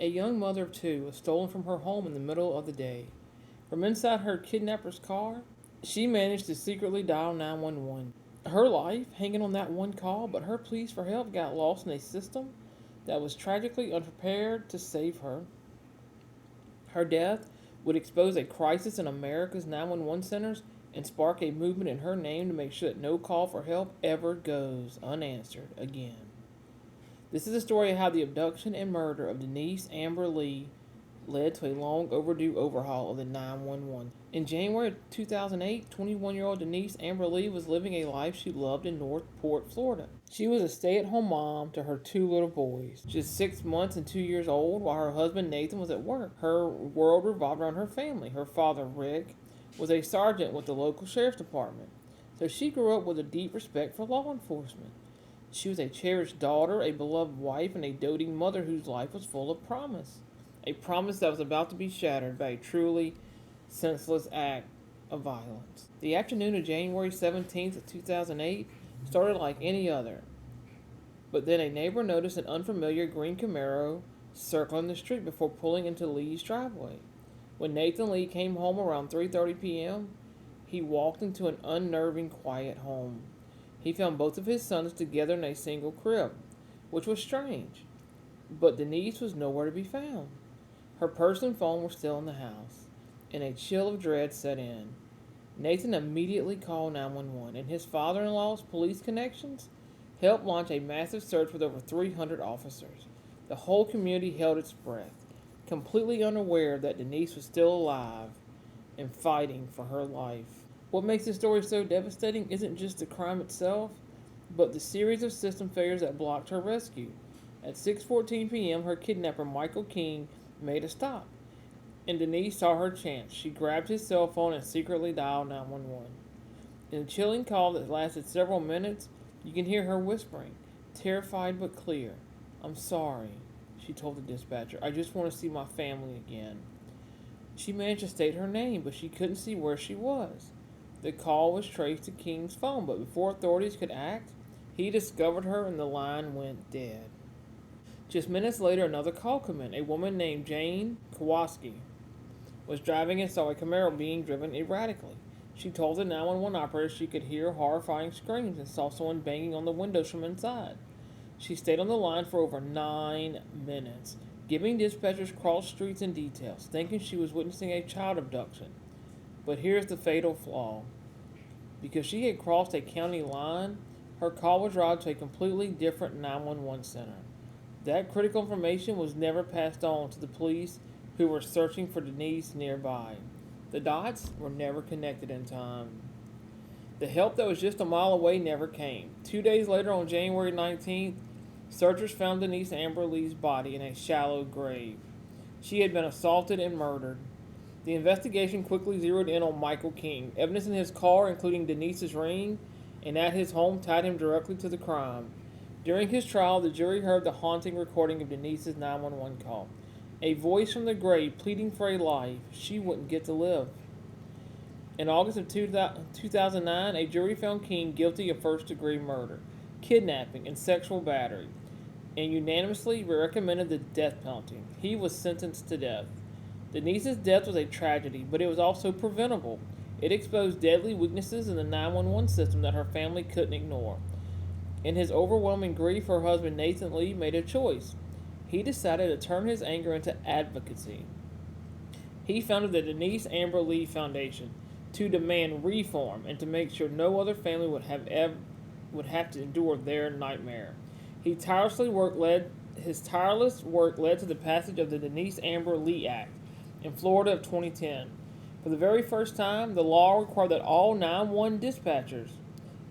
A young mother of two was stolen from her home in the middle of the day. From inside her kidnapper's car, she managed to secretly dial 911. Her life hanging on that one call, but her pleas for help got lost in a system that was tragically unprepared to save her. Her death would expose a crisis in America's 911 centers and spark a movement in her name to make sure that no call for help ever goes unanswered again. This is a story of how the abduction and murder of Denise Amber Lee led to a long overdue overhaul of the 911. In January of 2008, 21-year-old Denise Amber Lee was living a life she loved in Northport, Florida. She was a stay-at-home mom to her two little boys, just 6 months and 2 years old, while her husband Nathan was at work. Her world revolved around her family. Her father, Rick, was a sergeant with the local sheriff's department, so she grew up with a deep respect for law enforcement. She was a cherished daughter, a beloved wife, and a doting mother whose life was full of promise. A promise that was about to be shattered by a truly senseless act of violence. The afternoon of January 17th, 2008 started like any other, but then a neighbor noticed an unfamiliar green Camaro circling the street before pulling into Lee's driveway. When Nathan Lee came home around 3:30 p.m., he walked into an unnerving, quiet home. He found both of his sons together in a single crib, which was strange, but Denise was nowhere to be found. Her purse and phone were still in the house, and a chill of dread set in. Nathan immediately called 911, and his father-in-law's police connections helped launch a massive search with over 300 officers. The whole community held its breath, completely unaware that Denise was still alive and fighting for her life. What makes this story so devastating isn't just the crime itself, but the series of system failures that blocked her rescue. At 6:14 p.m., her kidnapper, Michael King, made a stop, and Denise saw her chance. She grabbed his cell phone and secretly dialed 911. In a chilling call that lasted several minutes, you can hear her whispering, terrified but clear. "I'm sorry," she told the dispatcher. "I just want to see my family again." She managed to state her name, but she couldn't see where she was. The call was traced to King's phone, but before authorities could act, he discovered her and the line went dead. Just minutes later, another call came in. A woman named Jane Kowalski was driving and saw a Camaro being driven erratically. She told the 911 operator she could hear horrifying screams and saw someone banging on the windows from inside. She stayed on the line for over 9 minutes, giving dispatchers cross streets and details, thinking she was witnessing a child abduction. But here's the fatal flaw. Because she had crossed a county line, her call was routed to a completely different 911 center. That critical information was never passed on to the police who were searching for Denise nearby. The dots were never connected in time. The help that was just a mile away never came. 2 days later, on January 19th, searchers found Denise Amber Lee's body in a shallow grave. She had been assaulted and murdered. The investigation quickly zeroed in on Michael King. Evidence in his car, including Denise's ring, and at his home tied him directly to the crime. During his trial, the jury heard the haunting recording of Denise's 911 call. A voice from the grave pleading for a life she wouldn't get to live. In August of 2009, a jury found King guilty of first-degree murder, kidnapping, and sexual battery, and unanimously recommended the death penalty. He was sentenced to death. Denise's death was a tragedy, but it was also preventable. It exposed deadly weaknesses in the 911 system that her family couldn't ignore. In his overwhelming grief, her husband Nathan Lee made a choice. He decided to turn his anger into advocacy. He founded the Denise Amber Lee Foundation to demand reform and to make sure no other family would have to endure their nightmare. His tireless work led to the passage of the Denise Amber Lee Act in Florida of 2010. For the very first time, the law required that all 911 dispatchers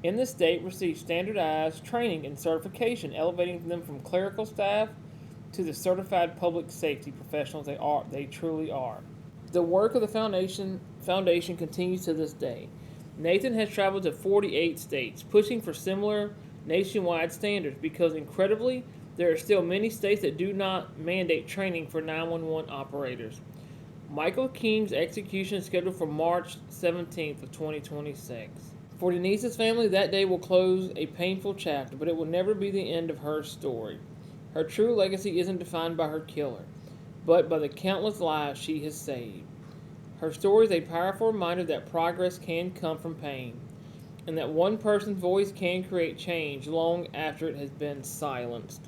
in the state receive standardized training and certification, elevating them from clerical staff to the certified public safety professionals they truly are. The work of the foundation continues to this day. Nathan has traveled to 48 states, pushing for similar nationwide standards because, incredibly, there are still many states that do not mandate training for 911 operators. Michael King's execution is scheduled for March 17th of 2026. For Denise's family, that day will close a painful chapter, but it will never be the end of her story. Her true legacy isn't defined by her killer, but by the countless lives she has saved. Her story is a powerful reminder that progress can come from pain, and that one person's voice can create change long after it has been silenced.